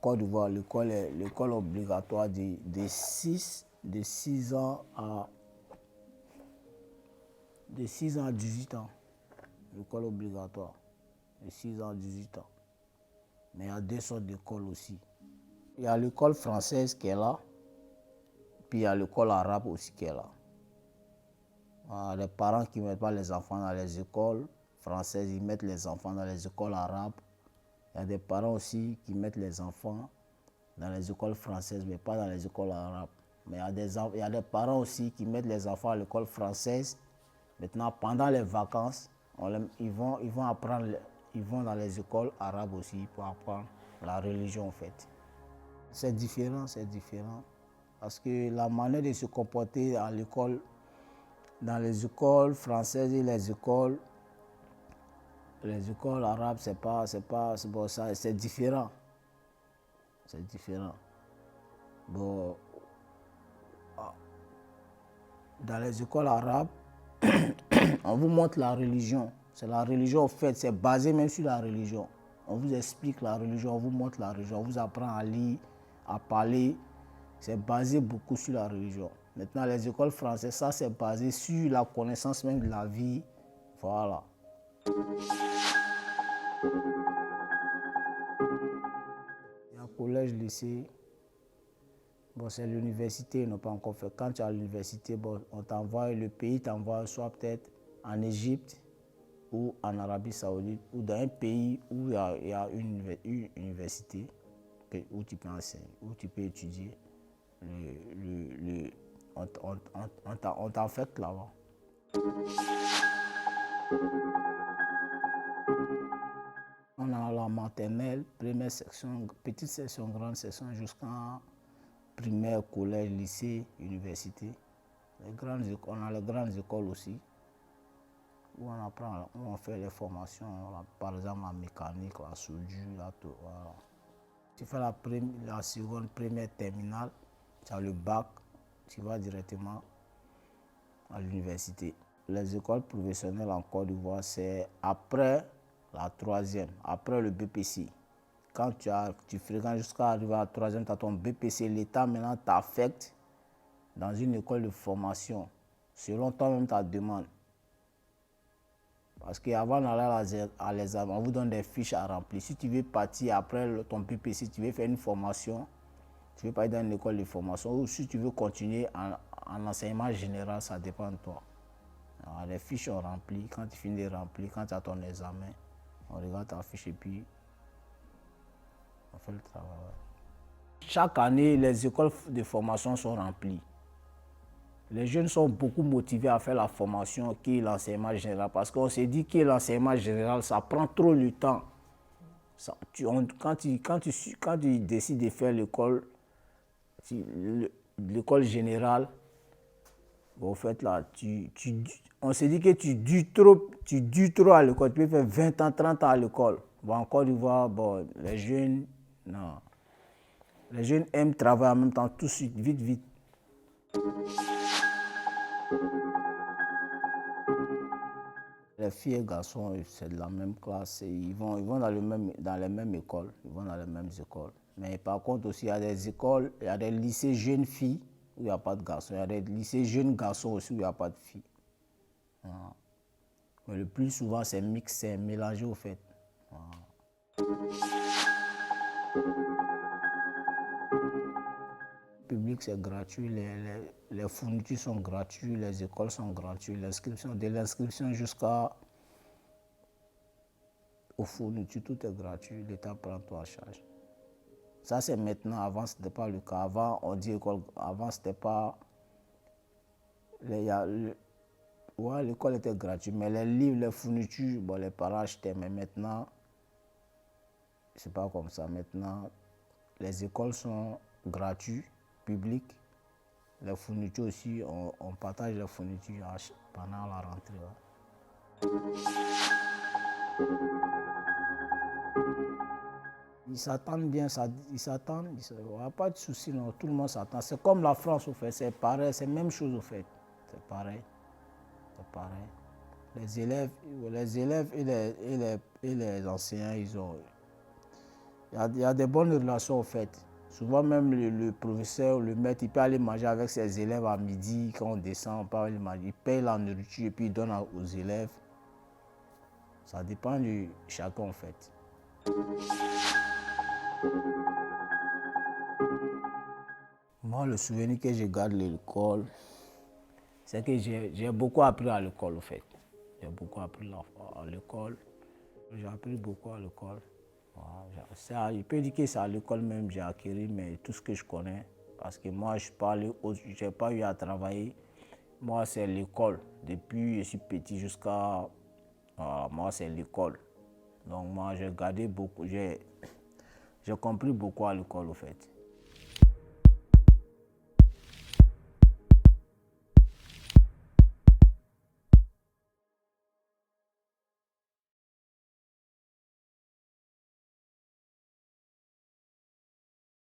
Côte d'Ivoire, l'école obligatoire de 6 ans de 6 ans à 18 ans. L'école obligatoire, de 6 ans à 18 ans. Mais il y a deux sortes d'écoles aussi. Il y a l'école française qui est là, puis il y a l'école arabe aussi qui est là. Les parents qui ne mettent pas les enfants dans les écoles françaises, ils mettent les enfants dans les écoles arabes. Il y a des parents aussi qui mettent les enfants dans les écoles françaises, mais pas dans les écoles arabes. Mais il y a des parents aussi qui mettent les enfants à l'école française. Maintenant, pendant les vacances, ils vont dans les écoles arabes aussi pour apprendre la religion en fait. C'est différent. Parce que la manière de se comporter à l'école, dans les écoles françaises et les écoles arabes, c'est différent. C'est différent. Bon, dans les écoles arabes, on vous montre la religion. C'est la religion, en fait, c'est basé même sur la religion. On vous explique la religion, on vous montre la religion, on vous apprend à lire, à parler. C'est basé beaucoup sur la religion. Maintenant, les écoles françaises, ça, c'est basé sur la connaissance même de la vie. Voilà. Il y a un collège, lycée. Bon, c'est l'université, ils n'ont pas encore fait. Quand tu es à l'université, bon, on t'envoie, le pays t'envoie soit peut-être en Égypte ou en Arabie Saoudite ou dans un pays où il y a une université où tu peux enseigner, où tu peux étudier. On t'affecte là-bas. On a la maternelle, première section, petite section, grande section, jusqu'en primaire, collège, lycée, université. On a les grandes écoles aussi, où on apprend, où on fait les formations, par exemple la mécanique, la soudure, voilà. Tu fais la seconde, première, terminale, tu as le bac, tu vas directement à l'université. Les écoles professionnelles en Côte d'Ivoire, c'est après la troisième, après le BPC. Quand tu fréquentes jusqu'à arriver à la troisième, tu as ton BPC, l'État maintenant t'affecte dans une école de formation, selon toi-même ta demande. Parce qu'avant d'aller à l'examen, on vous donne des fiches à remplir. Si tu veux partir après ton BPC, si tu veux faire une formation, tu veux partir dans une école de formation, ou si tu veux continuer en enseignement général, ça dépend de toi. Alors, les fiches sont remplies. Quand tu finis de remplir, quand tu as ton examen, on regarde ta fiche et puis on fait le travail. Chaque année, les écoles de formation sont remplies. Les jeunes sont beaucoup motivés à faire la formation qui est l'enseignement général parce qu'on s'est dit que l'enseignement général, ça prend trop de temps. Quand tu décides de faire l'école générale, en fait là, on s'est dit que tu dures trop à l'école. Tu peux faire 20 ans, 30 ans à l'école. Bon, en Côte d'Ivoire, bon, les jeunes, non. Les jeunes aiment travailler en même temps, tout de suite, vite. Les filles et garçons, c'est de la même classe. Ils vont dans les mêmes écoles. Ils vont dans les mêmes écoles. Mais par contre aussi, il y a des écoles, il y a des lycées jeunes filles où il n'y a pas de garçons. Il y a des lycées jeunes garçons aussi où il n'y a pas de filles. Voilà. Mais le plus souvent, c'est mixte, c'est mélangé au fait. Voilà. Le public, c'est gratuit. Les fournitures sont gratuites, les écoles sont gratuites. De l'inscription jusqu'aux fournitures, tout est gratuit. L'État prend tout en charge. Ça, c'est maintenant. Avant, ce n'était pas le cas. Avant, on dit école. Avant, c'était pas. Ouais, l'école était gratuite, mais les livres, les fournitures, bon, les parents achetaient. Mais maintenant, c'est pas comme ça. Maintenant, les écoles sont gratuites, publiques. Les fournitures aussi, on partage les fournitures pendant la rentrée. Ils s'attendent bien, ils s'attendent, il n'y a pas de souci, non, tout le monde s'attend. C'est comme la France, au fait, c'est pareil, c'est la même chose, au fait. C'est pareil. Les élèves et les enseignants, Il y a des bonnes relations, en fait. Souvent, même le professeur, le maître, il peut aller manger avec ses élèves à midi. Quand on descend, on peut aller manger. Il paye la nourriture et puis il donne aux élèves. Ça dépend de chacun, en fait. Moi, le souvenir que je garde de l'école, c'est que j'ai beaucoup appris à l'école, en fait. J'ai beaucoup appris à l'école. J'ai appris beaucoup à l'école. Voilà, je peux dire que c'est à l'école même que j'ai acquis mais tout ce que je connais. Parce que moi, je n'ai pas eu à travailler. Moi, c'est l'école. Depuis que je suis petit jusqu'à... moi, c'est l'école. Donc, moi, j'ai gardé beaucoup. J'ai compris beaucoup à l'école, en fait.